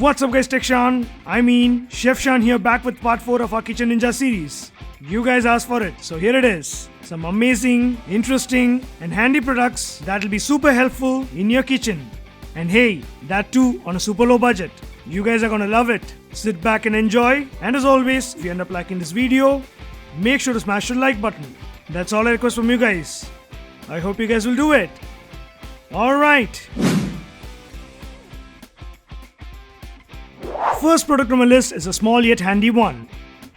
What's up guys, Tech Shan. Chef Shan here, back with part 4 of our Kitchen Ninja series. You guys asked for it, so here it is. Some amazing, interesting and handy products that will be super helpful in your kitchen. And hey, that too on a super low budget. You guys are gonna love it. Sit back and enjoy. And as always, if you end up liking this video, make sure to smash the like button. That's all I request from you guys. I hope you guys will do it. Alright. First product on my list is a small yet handy one.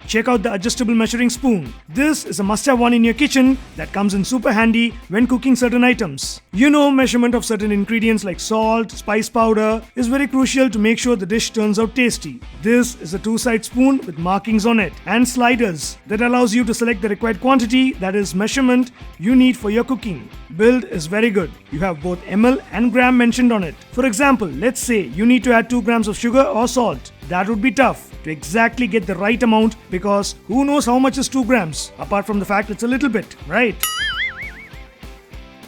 Check out the adjustable measuring spoon. This is a must-have one in your kitchen that comes in super handy when cooking certain items. You know, measurement of certain ingredients like salt, spice powder is very crucial to make sure the dish turns out tasty. This is a two-side spoon with markings on it and sliders that allows you to select the required quantity, that is measurement, you need for your cooking. Build is very good. You have both ml and gram mentioned on it. For example, let's say you need to add 2 grams of sugar or salt. That would be tough to exactly get the right amount because who knows how much is 2 grams apart from the fact it's a little bit, right?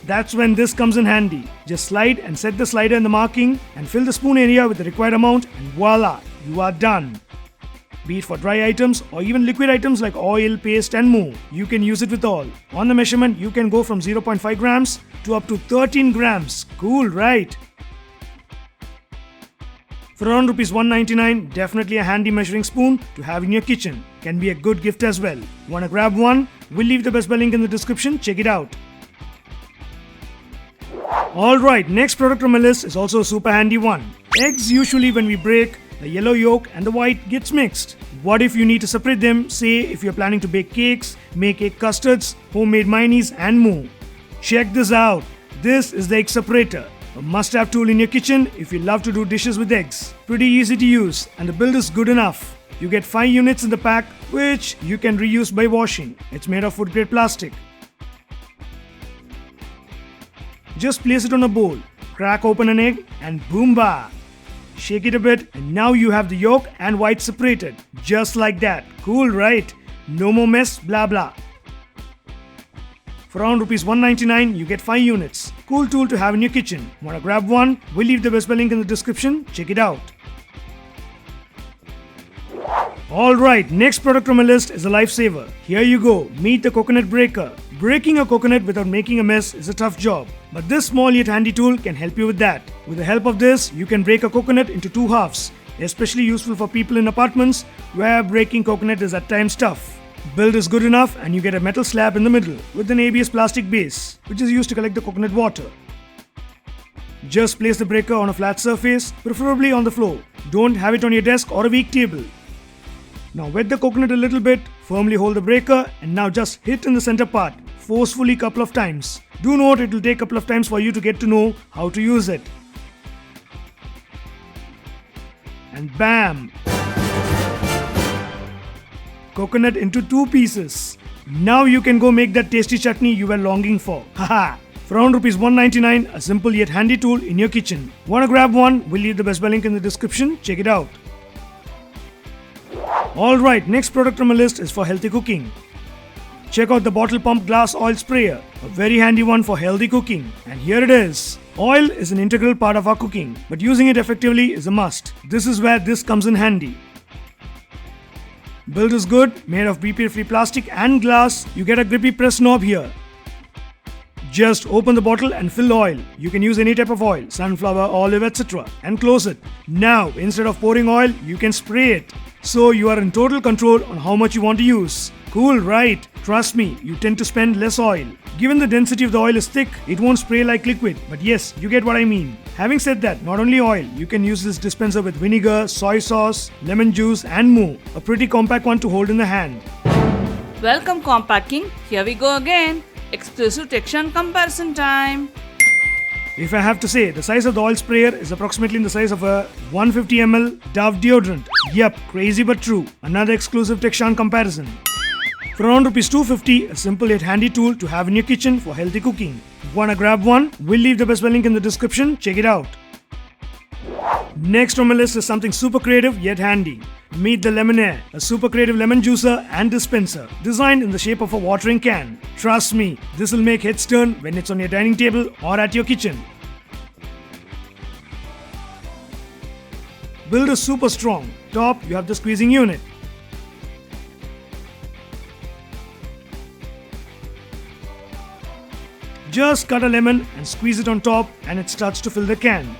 That's when this comes in handy. Just slide and set the slider in the marking and fill the spoon area with the required amount and voila, you are done. Be it for dry items or even liquid items like oil, paste and more, you can use it with all. On the measurement, you can go from 0.5 grams to up to 13 grams. Cool, right? For around Rs 199, definitely a handy measuring spoon to have in your kitchen. Can be a good gift as well. Wanna grab one? We'll leave the Best Buy link in the description, check it out. Alright, next product on my list is also a super handy one. Eggs, usually when we break, the yellow yolk and the white gets mixed. What if you need to separate them, say if you're planning to bake cakes, make egg custards, homemade mayonnaise and more? Check this out. This is the egg separator. A must-have tool in your kitchen if you love to do dishes with eggs. Pretty easy to use and the build is good enough. You get 5 units in the pack which you can reuse by washing. It's made of food grade plastic. Just place it on a bowl, crack open an egg and boomba! Shake it a bit and now you have the yolk and white separated. Just like that. Cool, right? No more mess, blah blah. For around Rs 199, you get 5 units. Cool tool to have in your kitchen. Wanna grab one? We'll leave the Best Buy link in the description. Check it out. Alright, next product on my list is a lifesaver. Here you go. Meet the coconut breaker. Breaking a coconut without making a mess is a tough job. But this small yet handy tool can help you with that. With the help of this, you can break a coconut into 2 halves. Especially useful for people in apartments where breaking coconut is at times tough. Build is good enough and you get a metal slab in the middle with an ABS plastic base which is used to collect the coconut water. Just place the breaker on a flat surface, preferably on the floor. Don't have it on your desk or a weak table. Now wet the coconut a little bit, firmly hold the breaker and now just hit in the center part, forcefully couple of times. Do note it will take a couple of times for you to get to know how to use it. And bam! Coconut into 2 pieces. Now you can go make that tasty chutney you were longing for. Haha! For around Rs 199, a simple yet handy tool in your kitchen. Wanna grab one? We'll leave the Best Buy link in the description. Check it out. Alright, next product on my list is for healthy cooking. Check out the bottle pump glass oil sprayer. A very handy one for healthy cooking. And here it is. Oil is an integral part of our cooking, but using it effectively is a must. This is where this comes in handy. Build is good, made of BPA-free plastic and glass. You get a grippy press knob here. Just open the bottle and fill oil. You can use any type of oil, sunflower, olive, etc. and close it. Now, instead of pouring oil, you can spray it. So you are in total control on how much you want to use. Cool, right? Trust me, you tend to spend less oil. Given the density of the oil is thick, it won't spray like liquid. But yes, you get what I mean. Having said that, not only oil, you can use this dispenser with vinegar, soy sauce, lemon juice and more. A pretty compact one to hold in the hand. Welcome Compact King, here we go again. Exclusive Tech Shan comparison time. If I have to say, the size of the oil sprayer is approximately in the size of a 150 ml Dove deodorant. Yep, crazy but true. Another exclusive Tech Shan comparison. For around Rs 250, a simple yet handy tool to have in your kitchen for healthy cooking. Wanna grab one? We'll leave the Best Buy link in the description. Check it out. Next on my list is something super creative yet handy. Meet the Lemonaire, a super creative lemon juicer and dispenser designed in the shape of a watering can. Trust me, this will make heads turn when it's on your dining table or at your kitchen. Build is super strong. Top, you have the squeezing unit. Just cut a lemon and squeeze it on top and it starts to fill the can.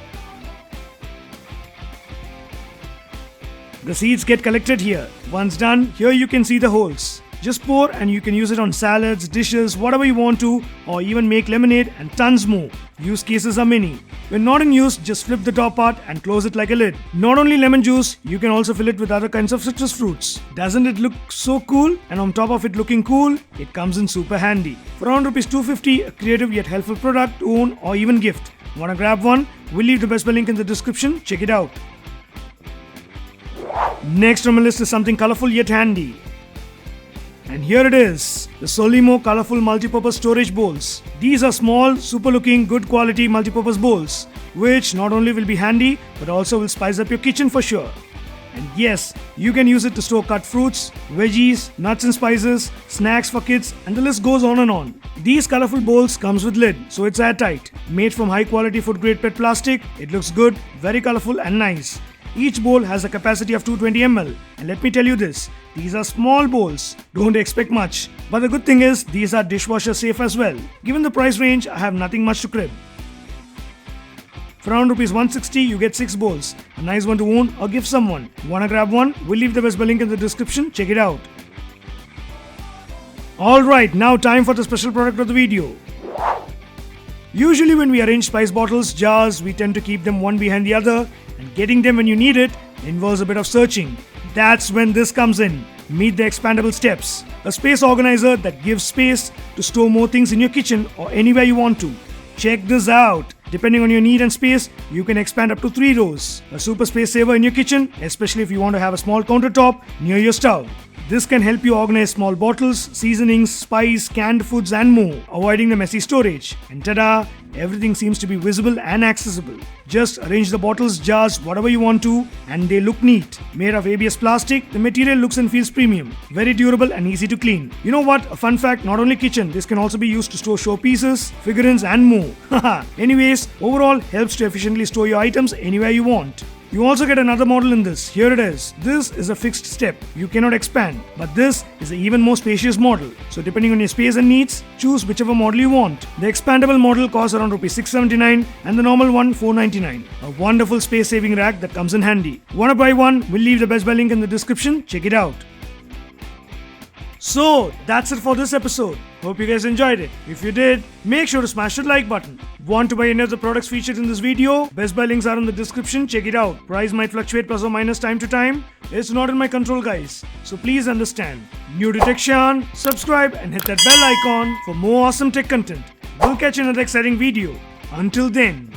The seeds get collected here. Once done, here you can see the holes. Just pour and you can use it on salads, dishes, whatever you want to, or even make lemonade and tons more. Use cases are many. When not in use, just flip the top part and close it like a lid. Not only lemon juice, you can also fill it with other kinds of citrus fruits. Doesn't it look so cool? And on top of it looking cool, it comes in super handy. For around Rs 250, a creative yet helpful product to own or even gift. Wanna grab one? We'll leave the Best Buy link in the description. Check it out. Next on my list is something colorful yet handy. And here it is, the Solimo Colorful Multipurpose Storage Bowls. These are small, super looking, good quality multipurpose bowls, which not only will be handy, but also will spice up your kitchen for sure. And yes, you can use it to store cut fruits, veggies, nuts and spices, snacks for kids, and the list goes on and on. These colorful bowls comes with lid, so it's airtight. Made from high quality food grade PET plastic, it looks good, very colorful and nice. Each bowl has a capacity of 220 ml. And let me tell you this, these are small bowls, don't expect much. But the good thing is, these are dishwasher safe as well. Given the price range, I have nothing much to crib. For around Rs 160, you get 6 bowls. A nice one to own or give someone. Wanna grab one? We'll leave the Best Buy link in the description, check it out. Alright, now time for the special product of the video. Usually when we arrange spice bottles, jars, we tend to keep them one behind the other, and getting them when you need it involves a bit of searching. That's when this comes in. Meet the expandable steps. A space organizer that gives space to store more things in your kitchen or anywhere you want to. Check this out. Depending on your need and space, you can expand up to 3 rows. A super space saver in your kitchen, especially if you want to have a small countertop near your stove. This can help you organize small bottles, seasonings, spice, canned foods and more, avoiding the messy storage. And ta-da! Everything seems to be visible and accessible. Just arrange the bottles, jars, whatever you want to, and they look neat. Made of ABS plastic, the material looks and feels premium. Very durable and easy to clean. You know what? A fun fact, not only kitchen, this can also be used to store showpieces, figurines and more. Haha. Anyways, overall helps to efficiently store your items anywhere you want. You also get another model in this. Here it is. This is a fixed step. You cannot expand. But this is an even more spacious model. So depending on your space and needs, choose whichever model you want. The expandable model costs around Rs 679 and the normal one 499. A wonderful space saving rack that comes in handy. Wanna buy one? We'll leave the Best Buy link in the description. Check it out. So, that's it for this episode. Hope you guys enjoyed it. If you did, make sure to smash the like button. Want to buy any of the products featured in this video? Best Buy links are in the description, check it out. Price might fluctuate plus or minus time to time. It's not in my control guys, so please understand. New to TechShan, subscribe and hit that bell icon for more awesome tech content. We'll catch you in another exciting video. Until then,